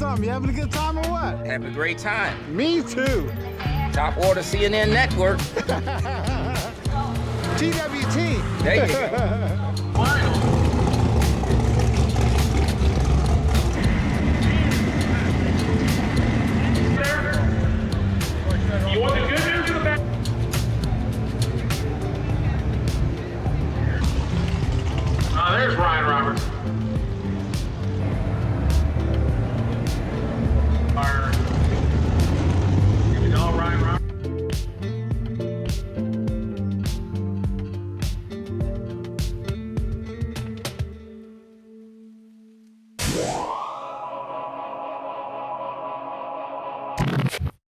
something. You having a good time or what? Have a great time. Me too. Topwater CNN Network. TWT. There you go. You want the good news or the bad? There's Ryan Roberts. You know Ryan Roberts.